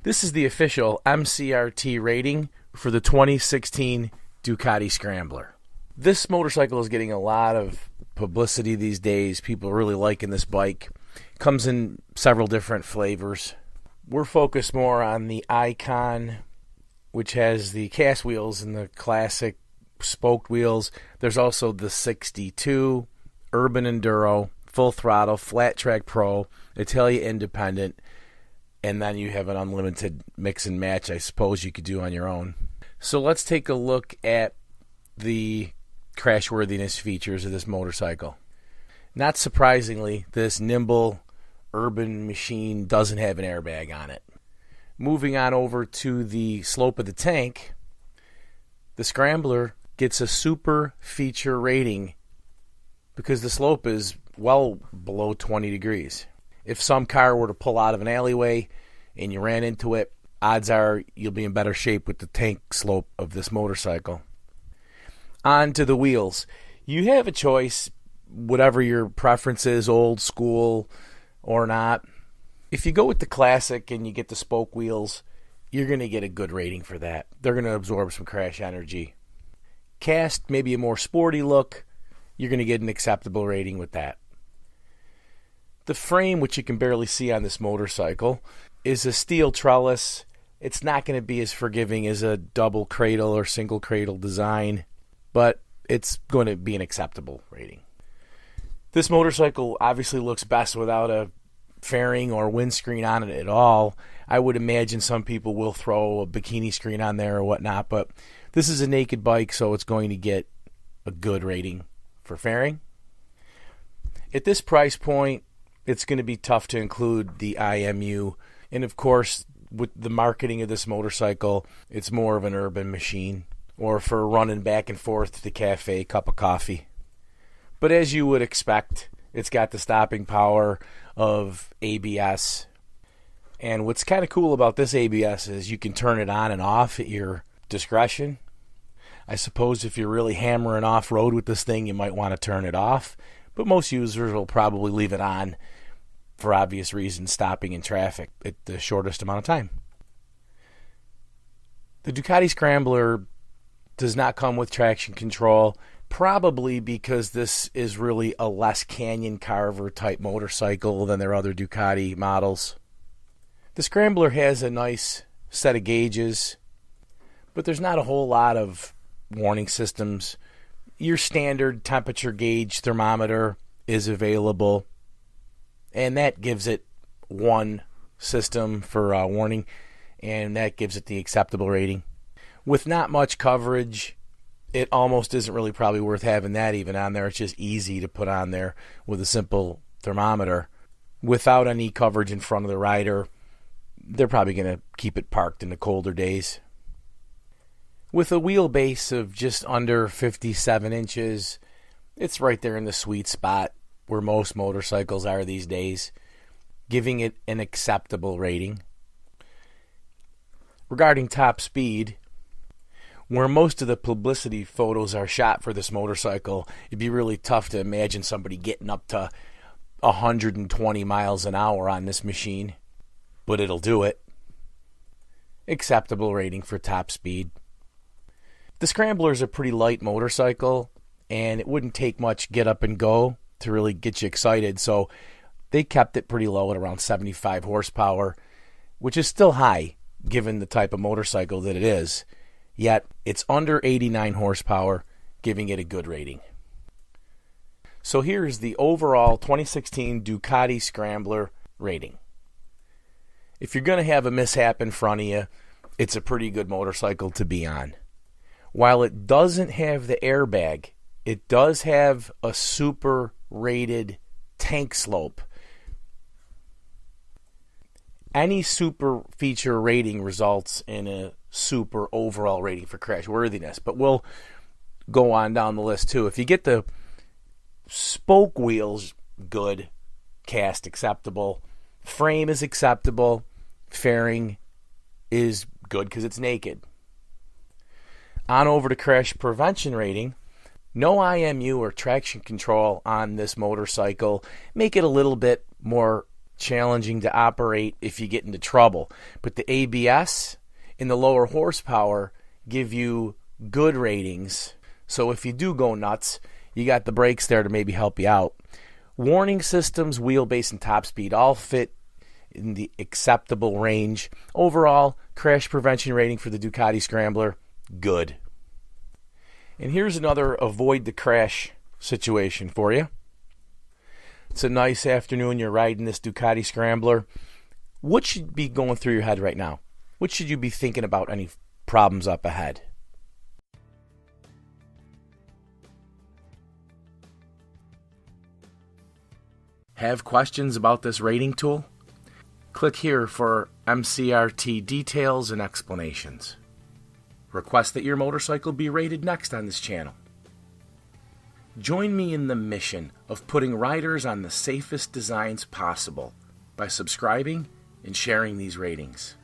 This is the official MCRT rating for the 2016 Ducati Scrambler. This motorcycle is getting a lot of publicity these days. People are really liking this bike. Comes in several different flavors. We're focused more on the Icon, which has the cast wheels and the classic spoked wheels. There's also the 62, Urban Enduro, Full Throttle, Flat Track Pro, Italia Independent, and then you have an unlimited mix and match, I suppose you could do on your own. So let's take a look at the crashworthiness features of this motorcycle. Not surprisingly, this nimble urban machine doesn't have an airbag on it. Moving on over to the slope of the tank, the Scrambler gets a super feature rating because the slope is well below 20 degrees. If some car were to pull out of an alleyway and you ran into it, odds are you'll be in better shape with the tank slope of this motorcycle. On to the wheels. You have a choice, whatever your preference is, old school or not. If you go with the classic and you get the spoke wheels, you're going to get a good rating for that. They're going to absorb some crash energy. Cast, maybe a more sporty look, you're going to get an acceptable rating with that. The frame, which you can barely see on this motorcycle, is a steel trellis. It's not going to be as forgiving as a double cradle or single cradle design, but it's going to be an acceptable rating. This motorcycle obviously looks best without a fairing or windscreen on it at all. I would imagine some people will throw a bikini screen on there or whatnot, but this is a naked bike, so it's going to get a good rating for fairing. At this price point, it's going to be tough to include the IMU. And of course, with the marketing of this motorcycle, it's more of an urban machine or for running back and forth to the cafe, cup of coffee. But as you would expect, it's got the stopping power of ABS. And what's kind of cool about this ABS is you can turn it on and off at your discretion. I suppose if you're really hammering off-road with this thing, you might want to turn it off. But most users will probably leave it on for obvious reasons, stopping in traffic at the shortest amount of time. The Ducati Scrambler does not come with traction control, probably because this is really a less canyon carver type motorcycle than their other Ducati models. The Scrambler has a nice set of gauges, but there's not a whole lot of warning systems. Your standard temperature gauge thermometer is available, and that gives it one system for warning, and that gives it the acceptable rating. With not much coverage, it almost isn't really probably worth having that even on there. It's just easy to put on there with a simple thermometer. Without any coverage in front of the rider, they're probably going to keep it parked in the colder days. With a wheelbase of just under 57 inches, it's right there in the sweet spot where most motorcycles are these days, giving it an acceptable rating. Regarding top speed, where most of the publicity photos are shot for this motorcycle, it'd be really tough to imagine somebody getting up to 120 miles an hour on this machine, but it'll do it. Acceptable rating for top speed. The Scrambler is a pretty light motorcycle, and it wouldn't take much get up and go to really get you excited, so they kept it pretty low at around 75 horsepower, which is still high given the type of motorcycle that it is, yet it's under 89 horsepower, giving it a good rating. So here's the overall 2016 Ducati Scrambler rating. If you're going to have a mishap in front of you, it's a pretty good motorcycle to be on. While it doesn't have the airbag, it does have a super rated tank slope. Any super feature rating results in a super overall rating for crashworthiness, but we'll go on down the list too. If you get the spoke wheels, good. Cast, acceptable. Frame is acceptable. Fairing is good because it's naked. On over to crash prevention rating. No IMU or traction control on this motorcycle. Make it a little bit more challenging to operate if you get into trouble. But the ABS and the lower horsepower give you good ratings. So if you do go nuts, you got the brakes there to maybe help you out. Warning systems, wheelbase, and top speed all fit in the acceptable range. Overall, crash prevention rating for the Ducati Scrambler, good. And here's another avoid the crash situation for you. It's a nice afternoon, you're riding this Ducati Scrambler. What should be going through your head right now? What should you be thinking about, any problems up ahead? Have questions about this rating tool? Click here for MCRT details and explanations. Request that your motorcycle be rated next on this channel. Join me in the mission of putting riders on the safest designs possible by subscribing and sharing these ratings.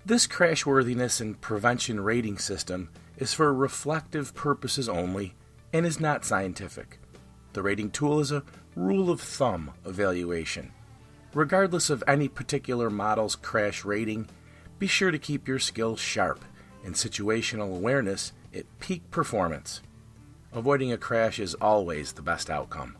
This crashworthiness and prevention rating system is for reflective purposes only and is not scientific. The rating tool is a rule of thumb evaluation. Regardless of any particular model's crash rating, be sure to keep your skills sharp and situational awareness at peak performance. Avoiding a crash is always the best outcome.